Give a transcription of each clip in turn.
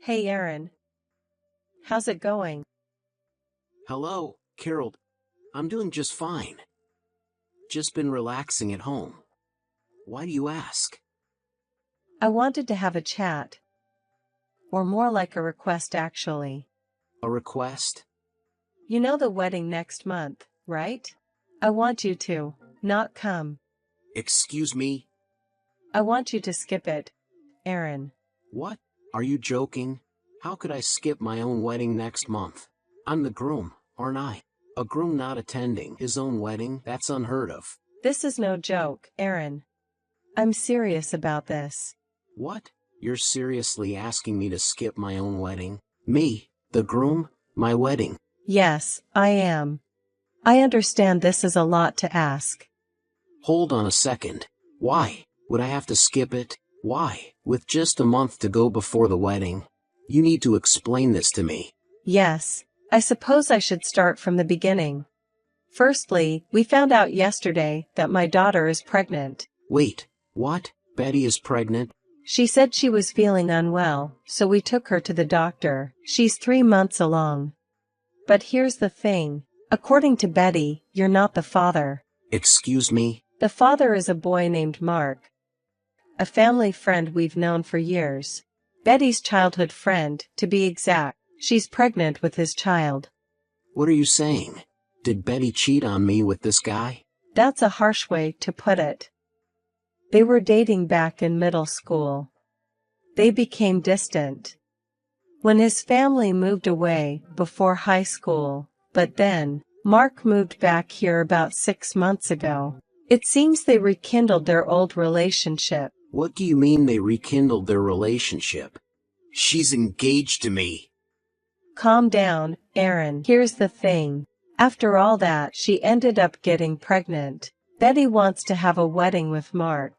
Hey Aaron, how's it going? Hello, Carol. I'm doing just fine. Just been relaxing at home. Why do you ask? I wanted to have a chat. Or more like a request actually. A request? You know the wedding next month, right? I want you to not come. Excuse me? I want you to skip it, Aaron. What? Are you joking? How could I skip my own wedding next month? I'm the groom, aren't I? A groom not attending his own wedding? That's unheard of. This is no joke, Aaron. I'm serious about this. What? You're seriously asking me to skip my own wedding? Me, the groom, my wedding? Yes, I am. I understand this is a lot to ask. Hold on a second. Why would I have to skip it? Why, with just a month to go before the wedding? You need to explain this to me. Yes, I suppose I should start from the beginning. Firstly, we found out yesterday that my daughter is pregnant. Wait, what? Betty is pregnant? She said she was feeling unwell, so we took her to the doctor. She's 3 months along. But here's the thing. According to Betty, you're not the father. Excuse me? The father is a boy named Mark. A family friend we've known for years. Betty's childhood friend, to be exact. She's pregnant with his child. What are you saying? Did Betty cheat on me with this guy? That's a harsh way to put it. They were dating back in middle school. They became distant when his family moved away before high school, but then, Mark moved back here about 6 months ago. It seems they rekindled their old relationship. What do you mean they rekindled their relationship? She's engaged to me. Calm down, Aaron. Here's the thing. After all that, she ended up getting pregnant. Betty wants to have a wedding with Mark.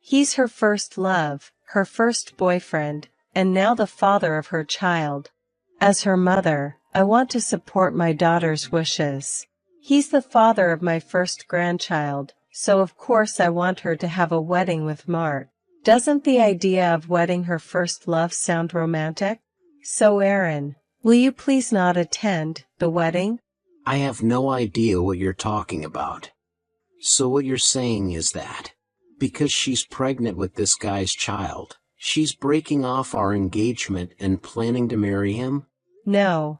He's her first love, her first boyfriend, and now the father of her child. As her mother, I want to support my daughter's wishes. He's the father of my first grandchild, so of course I want her to have a wedding with Mark. Doesn't the idea of wedding her first love sound romantic? So Aaron, will you please not attend the wedding? I have no idea what you're talking about. So what you're saying is that, because she's pregnant with this guy's child, she's breaking off our engagement and planning to marry him? No,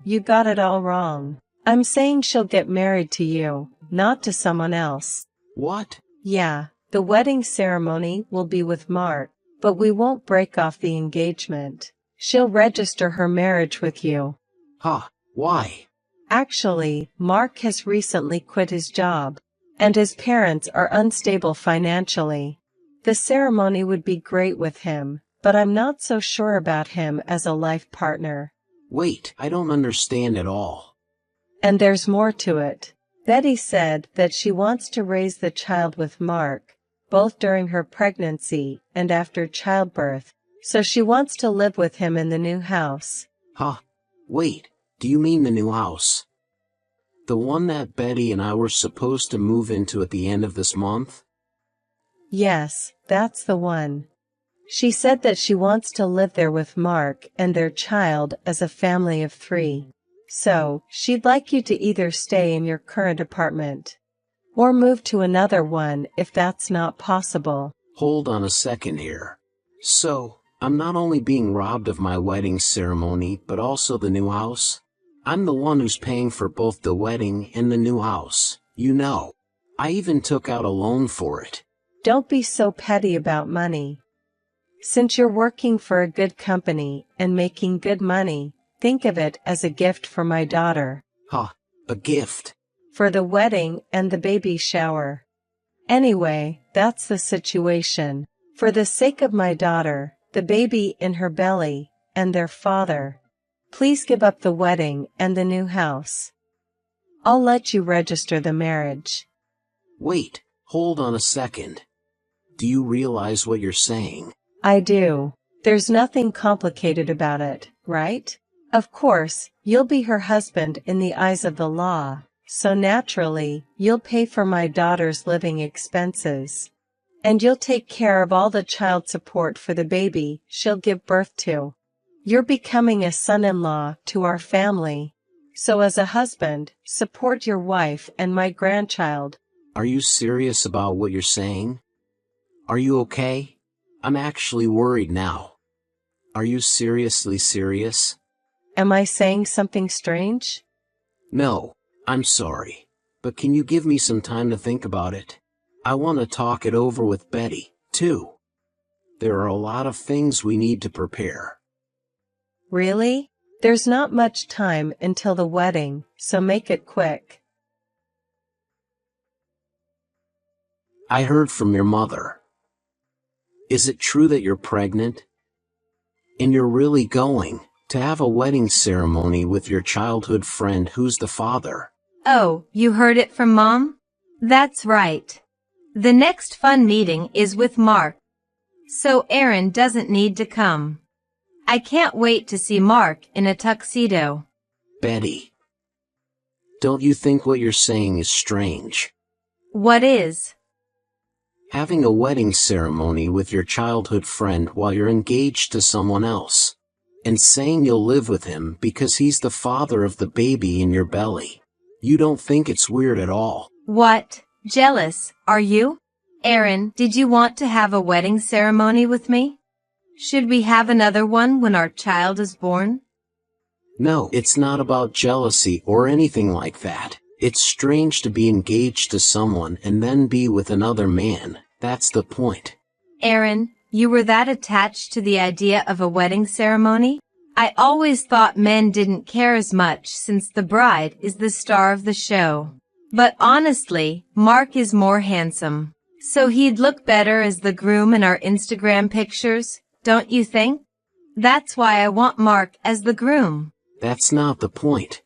you got it all wrong. I'm saying she'll get married to you, not to someone else. What? Yeah, the wedding ceremony will be with Mark, but we won't break off the engagement. She'll register her marriage with you. Huh, why? Actually, Mark has recently quit his job, and his parents are unstable financially. The ceremony would be great with him, but I'm not so sure about him as a life partner. Wait, I don't understand at all. And there's more to it. Betty said that she wants to raise the child with Mark, both during her pregnancy and after childbirth, so she wants to live with him in the new house. Huh? Wait, do you mean the new house? The one that Betty and I were supposed to move into at the end of this month? Yes, that's the one. She said that she wants to live there with Mark and their child as a family of 3. So, she'd like you to either stay in your current apartment or move to another one if that's not possible. Hold on a second here. So, I'm not only being robbed of my wedding ceremony but also the new house? I'm the one who's paying for both the wedding and the new house, you know. I even took out a loan for it. Don't be so petty about money. Since you're working for a good company and making good money, think of it as a gift for my daughter. Huh, a gift? For the wedding and the baby shower. Anyway, that's the situation. For the sake of my daughter, the baby in her belly, and their father, please give up the wedding and the new house. I'll let you register the marriage. Wait, hold on a second. Do you realize what you're saying? I do. There's nothing complicated about it, right? Of course, you'll be her husband in the eyes of the law, so naturally, you'll pay for my daughter's living expenses. And you'll take care of all the child support for the baby she'll give birth to. You're becoming a son-in-law to our family. So as a husband, support your wife and my grandchild. Are you serious about what you're saying? Are you okay? I'm actually worried now. Are you seriously serious? Am I saying something strange? No, I'm sorry. But can you give me some time to think about it? I want to talk it over with Betty, too. There are a lot of things we need to prepare. Really? There's not much time until the wedding, so make it quick. I heard from your mother. Is it true that you're pregnant? And you're really going to have a wedding ceremony with your childhood friend who's the father? Oh, you heard it from Mom? That's right. The next fun meeting is with Mark. So Aaron doesn't need to come. I can't wait to see Mark in a tuxedo. Betty, don't you think what you're saying is strange? What is? Having a wedding ceremony with your childhood friend while you're engaged to someone else. And saying you'll live with him because he's the father of the baby in your belly. You don't think it's weird at all? What? Jealous, are you? Aaron, did you want to have a wedding ceremony with me? Should we have another one when our child is born? No, it's not about jealousy or anything like that. It's strange to be engaged to someone and then be with another man. That's the point. Aaron, you were that attached to the idea of a wedding ceremony? I always thought men didn't care as much since the bride is the star of the show. But honestly, Mark is more handsome. So he'd look better as the groom in our Instagram pictures, don't you think? That's why I want Mark as the groom. That's not the point.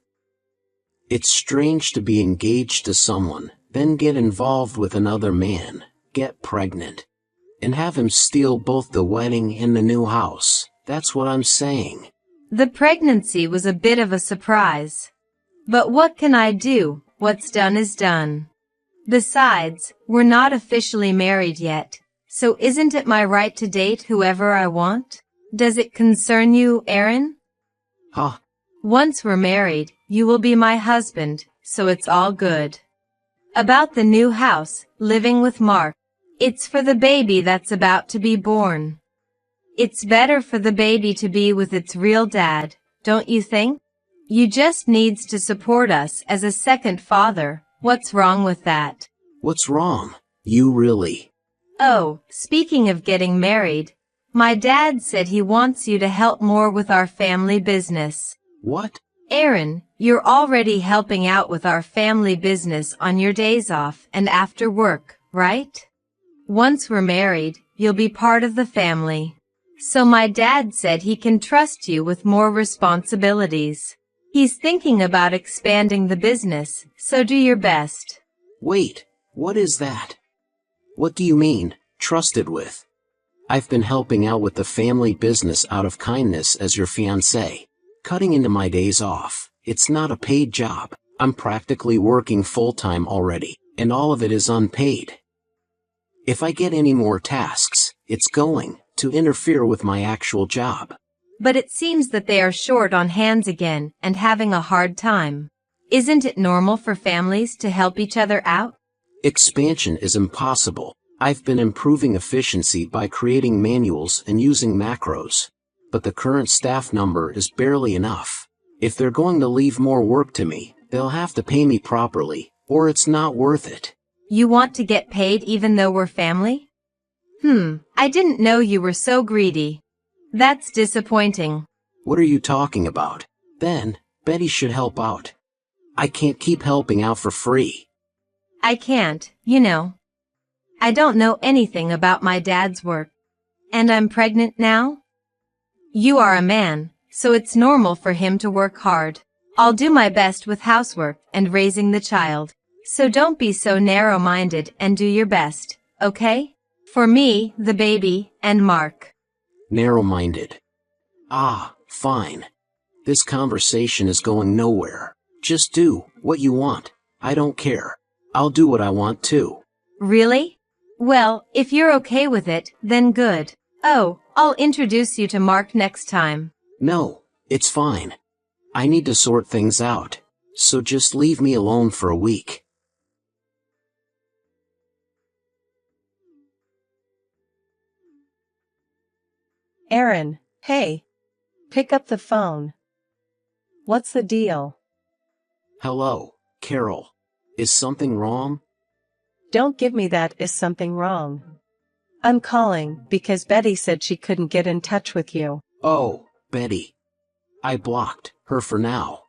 It's strange to be engaged to someone, then get involved with another man, get pregnant, and have him steal both the wedding and the new house. That's what I'm saying. The pregnancy was a bit of a surprise. But what can I do? What's done is done. Besides, we're not officially married yet, so isn't it my right to date whoever I want? Does it concern you, Aaron? Huh? Once we're married, you will be my husband, so it's all good. About the new house, living with Mark. It's for the baby that's about to be born. It's better for the baby to be with its real dad, don't you think? You just needs to support us as a second father. What's wrong with that? What's wrong? You really? Oh, speaking of getting married, my dad said he wants you to help more with our family business. What? Aaron, you're already helping out with our family business on your days off and after work, right? Once we're married, you'll be part of the family. So my dad said he can trust you with more responsibilities. He's thinking about expanding the business, so do your best. Wait, what is that? What do you mean, trusted with? I've been helping out with the family business out of kindness as your fiancé. Cutting into my days off. It's not a paid job. I'm practically working full-time already, and all of it is unpaid. If I get any more tasks, it's going to interfere with my actual job. But it seems that they are short on hands again and having a hard time. Isn't it normal for families to help each other out? Expansion is impossible. I've been improving efficiency by creating manuals and using macros. But the current staff number is barely enough. If they're going to leave more work to me, they'll have to pay me properly, or it's not worth it. You want to get paid even though we're family? I didn't know you were so greedy. That's disappointing. What are you talking about? Then, Betty should help out. I can't keep helping out for free. I can't, you know. I don't know anything about my dad's work. And I'm pregnant now? You are a man, so it's normal for him to work hard. I'll do my best with housework and raising the child. So don't be so narrow-minded and do your best, okay? For me, the baby, and Mark. Narrow-minded. Ah, fine. This conversation is going nowhere. Just do what you want. I don't care. I'll do what I want too. Really? Well, if you're okay with it, then good. Oh, I'll introduce you to Mark next time. No, it's fine. I need to sort things out, so just leave me alone for a week. Aaron, hey. Pick up the phone. What's the deal? Hello, Carol. Is something wrong? Don't give me that is something wrong. I'm calling because Betty said she couldn't get in touch with you. Oh, Betty. I blocked her for now.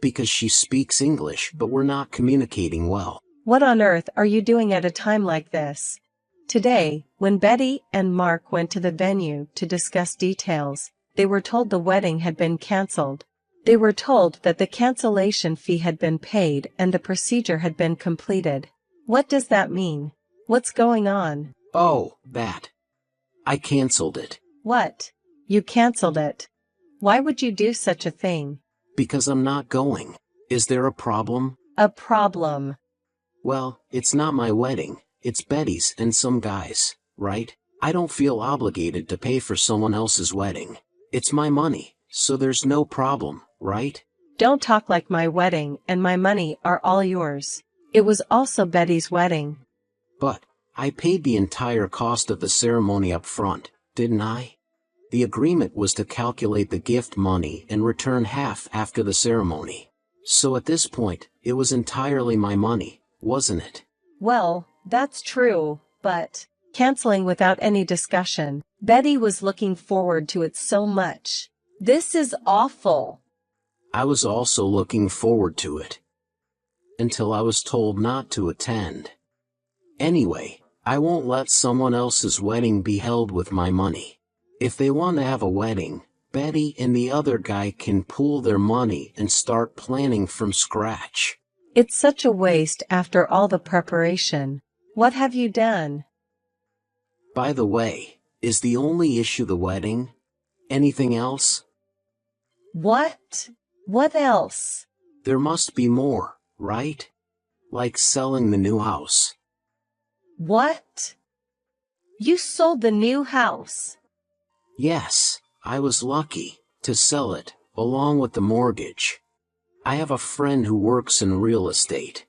Because she speaks English but we're not communicating well. What on earth are you doing at a time like this? Today, when Betty and Mark went to the venue to discuss details, they were told the wedding had been cancelled. They were told that the cancellation fee had been paid and the procedure had been completed. What does that mean? What's going on? Oh, that. I cancelled it. What? You cancelled it? Why would you do such a thing? Because I'm not going. Is there a problem? A problem? Well, it's not my wedding, it's Betty's and some guy's, right? I don't feel obligated to pay for someone else's wedding. It's my money, so there's no problem, right? Don't talk like my wedding and my money are all yours. It was also Betty's wedding. But I paid the entire cost of the ceremony up front, didn't I? The agreement was to calculate the gift money and return half after the ceremony. So at this point, it was entirely my money, wasn't it? Well, that's true, but canceling without any discussion. Betty was looking forward to it so much. This is awful. I was also looking forward to it. Until I was told not to attend. Anyway, I won't let someone else's wedding be held with my money. If they want to have a wedding, Betty and the other guy can pool their money and start planning from scratch. It's such a waste after all the preparation. What have you done? By the way, is the only issue the wedding? Anything else? What? What else? There must be more, right? Like selling the new house. What? You sold the new house? Yes, I was lucky to sell it, along with the mortgage. I have a friend who works in real estate.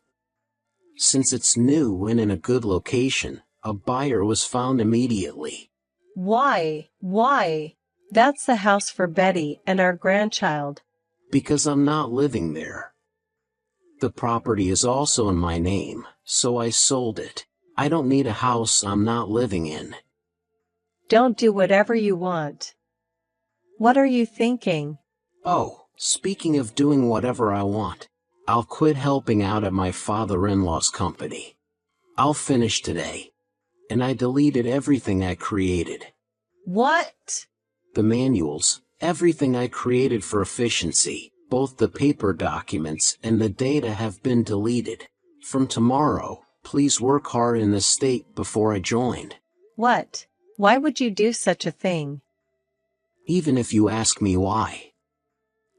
Since it's new and in a good location, a buyer was found immediately. Why? Why? That's the house for Betty and our grandchild. Because I'm not living there. The property is also in my name, so I sold it. I don't need a house I'm not living in. Don't do whatever you want. What are you thinking? Oh, speaking of doing whatever I want, I'll quit helping out at my father-in-law's company. I'll finish today. And I deleted everything I created. What? The manuals, everything I created for efficiency, both the paper documents and the data have been deleted. From tomorrow, please work hard in the state before I joined. What? Why would you do such a thing? Even if you ask me why.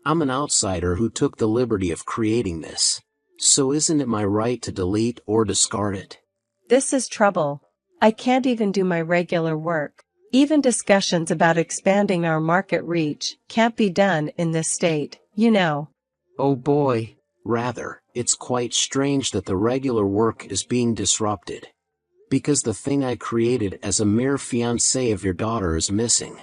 I'm an outsider who took the liberty of creating this. So isn't it my right to delete or discard it? This is trouble. I can't even do my regular work. Even discussions about expanding our market reach can't be done in this state, you know. Oh boy. Rather, it's quite strange that the regular work is being disrupted. Because the thing I created as a mere fiancé of your daughter is missing.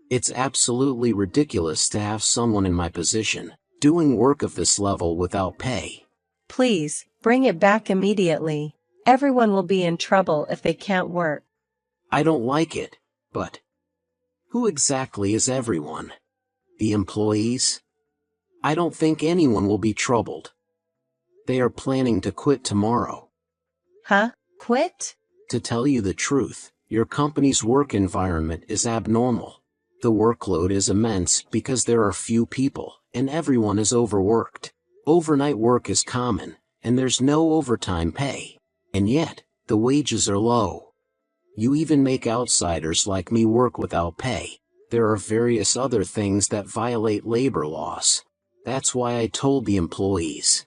It's absolutely ridiculous to have someone in my position doing work of this level without pay. Please, bring it back immediately. Everyone will be in trouble if they can't work. I don't like it, but who exactly is everyone? The employees? I don't think anyone will be troubled. They are planning to quit tomorrow. Huh? Quit? To tell you the truth, your company's work environment is abnormal. The workload is immense because there are few people, and everyone is overworked. Overnight work is common, and there's no overtime pay. And yet, the wages are low. You even make outsiders like me work without pay. There are various other things that violate labor laws. That's why I told the employees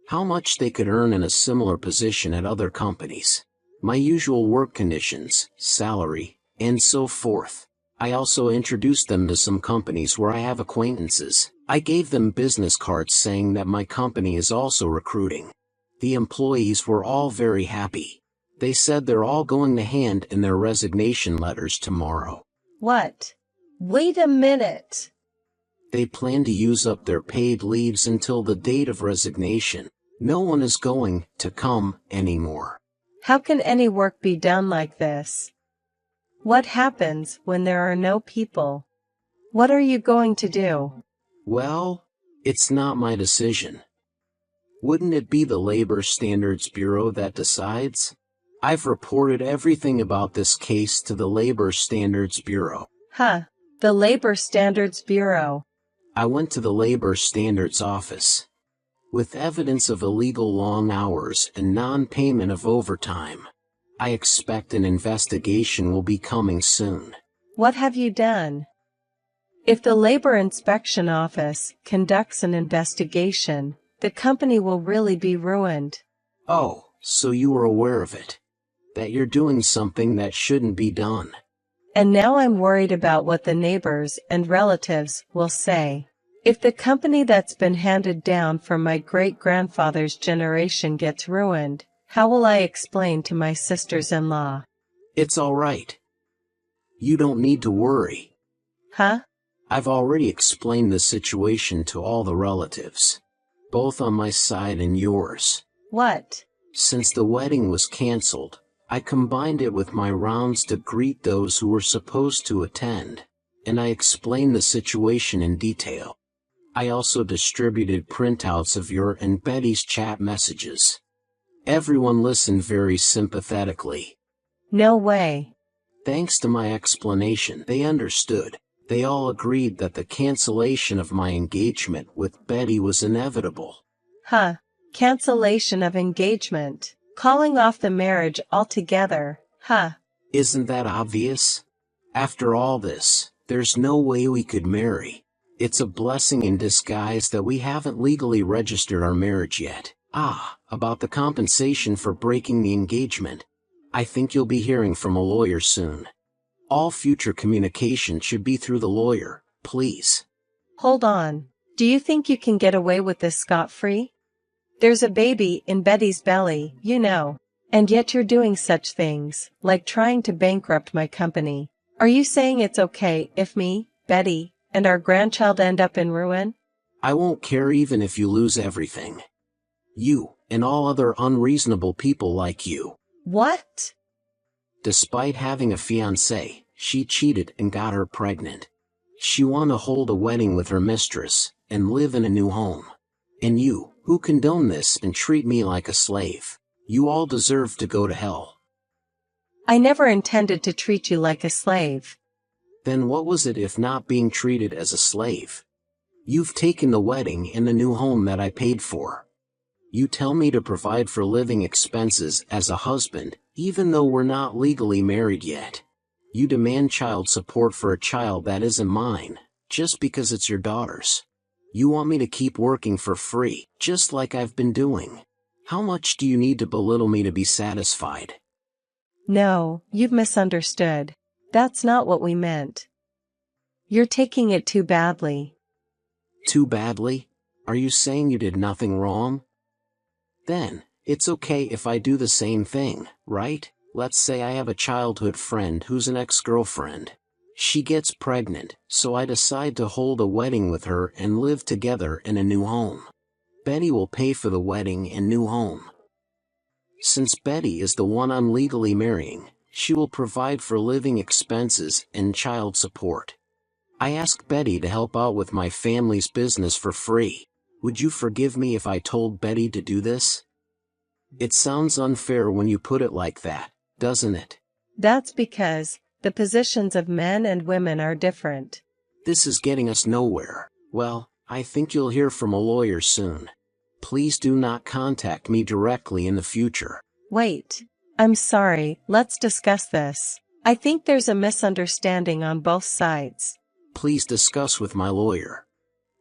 how much they could earn in a similar position at other companies. My usual work conditions, salary, and so forth. I also introduced them to some companies where I have acquaintances. I gave them business cards saying that my company is also recruiting. The employees were all very happy. They said they're all going to hand in their resignation letters tomorrow. What? Wait a minute. They plan to use up their paid leaves until the date of resignation. No one is going to come anymore. How can any work be done like this? What happens when there are no people? What are you going to do? Well, it's not my decision. Wouldn't it be the Labor Standards Bureau that decides? I've reported everything about this case to the Labor Standards Bureau. Huh. The Labor Standards Bureau. I went to the Labor Standards Office. With evidence of illegal long hours and non-payment of overtime. I expect an investigation will be coming soon. What have you done? If the Labor Inspection Office conducts an investigation, the company will really be ruined. Oh, so you were aware of it. That you're doing something that shouldn't be done. And now I'm worried about what the neighbors and relatives will say. If the company that's been handed down from my great-grandfather's generation gets ruined, how will I explain to my sisters-in-law? It's all right. You don't need to worry. Huh? I've already explained the situation to all the relatives. Both on my side and yours. What? Since the wedding was canceled, I combined it with my rounds to greet those who were supposed to attend, and I explained the situation in detail. I also distributed printouts of your and Betty's chat messages. Everyone listened very sympathetically. No way. Thanks to my explanation, they understood. They all agreed that the cancellation of my engagement with Betty was inevitable. Huh. Cancellation of engagement. Calling off the marriage altogether, huh? Isn't that obvious? After all this, there's no way we could marry. It's a blessing in disguise that we haven't legally registered our marriage yet. About the compensation for breaking the engagement. I think you'll be hearing from a lawyer soon. All future communication should be through the lawyer, please. Hold on. Do you think you can get away with this scot-free? There's a baby in Betty's belly, you know. And yet you're doing such things, like trying to bankrupt my company. Are you saying it's okay if me, Betty, and our grandchild end up in ruin? I won't care even if you lose everything. You, and all other unreasonable people like you. What? Despite having a fiancé, she cheated and got her pregnant. She wanted to hold a wedding with her mistress, and live in a new home. And you, who condone this and treat me like a slave, you all deserve to go to hell. I never intended to treat you like a slave. Then what was it if not being treated as a slave? You've taken the wedding and the new home that I paid for. You tell me to provide for living expenses as a husband, even though we're not legally married yet. You demand child support for a child that isn't mine, just because it's your daughter's. You want me to keep working for free, just like I've been doing. How much do you need to belittle me to be satisfied? No, you've misunderstood. That's not what we meant. You're taking it too badly. Too badly? Are you saying you did nothing wrong? Then, it's okay if I do the same thing, right? Let's say I have a childhood friend who's an ex-girlfriend. She gets pregnant, so I decide to hold a wedding with her and live together in a new home. Betty will pay for the wedding and new home. Since Betty is the one I'm legally marrying, she will provide for living expenses and child support. I asked Betty to help out with my family's business for free. Would you forgive me if I told Betty to do this? It sounds unfair when you put it like that, doesn't it? That's because the positions of men and women are different. This is getting us nowhere. Well, I think you'll hear from a lawyer soon. Please do not contact me directly in the future. Wait. I'm sorry, let's discuss this. I think there's a misunderstanding on both sides. Please discuss with my lawyer.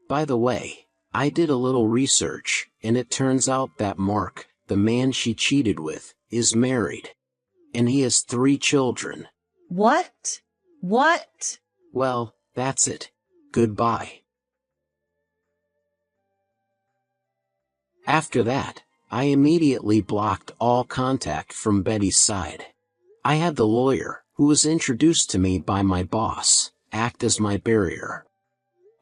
By the way, I did a little research, and it turns out that Mark, the man she cheated with, is married. And he has 3 children. What? What? Well, that's it. Goodbye. After that, I immediately blocked all contact from Betty's side. I had the lawyer, who was introduced to me by my boss, act as my barrier.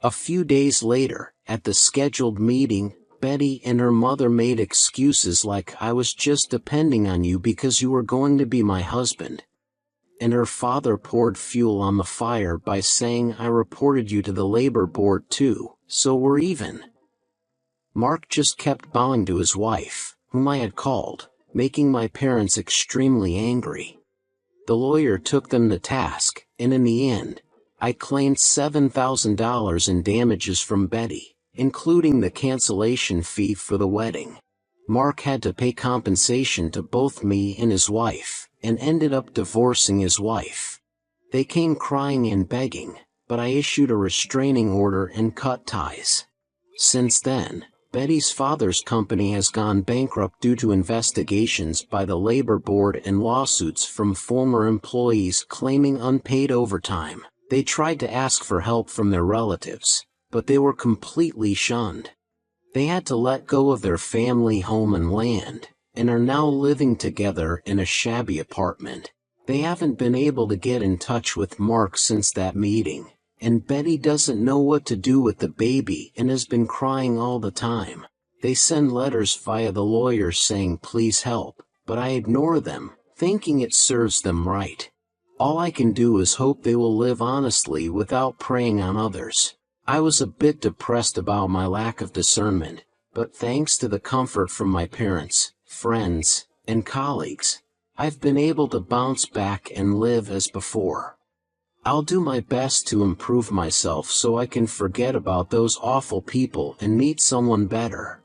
A few days later, at the scheduled meeting, Betty and her mother made excuses like I was just depending on you because you were going to be my husband. And her father poured fuel on the fire by saying I reported you to the labor board too, so we're even. Mark just kept bowing to his wife, whom I had called, making my parents extremely angry. The lawyer took them to task, and in the end, I claimed $7,000 in damages from Betty, including the cancellation fee for the wedding. Mark had to pay compensation to both me and his wife, and ended up divorcing his wife. They came crying and begging, but I issued a restraining order and cut ties. Since then, Betty's father's company has gone bankrupt due to investigations by the labor board and lawsuits from former employees claiming unpaid overtime. They tried to ask for help from their relatives, but they were completely shunned. They had to let go of their family home and land, and are now living together in a shabby apartment. They haven't been able to get in touch with Mark since that meeting, and Betty doesn't know what to do with the baby and has been crying all the time. They send letters via the lawyer saying please help, but I ignore them, thinking it serves them right. All I can do is hope they will live honestly without preying on others. I was a bit depressed about my lack of discernment, but thanks to the comfort from my parents, friends, and colleagues, I've been able to bounce back and live as before. I'll do my best to improve myself so I can forget about those awful people and meet someone better.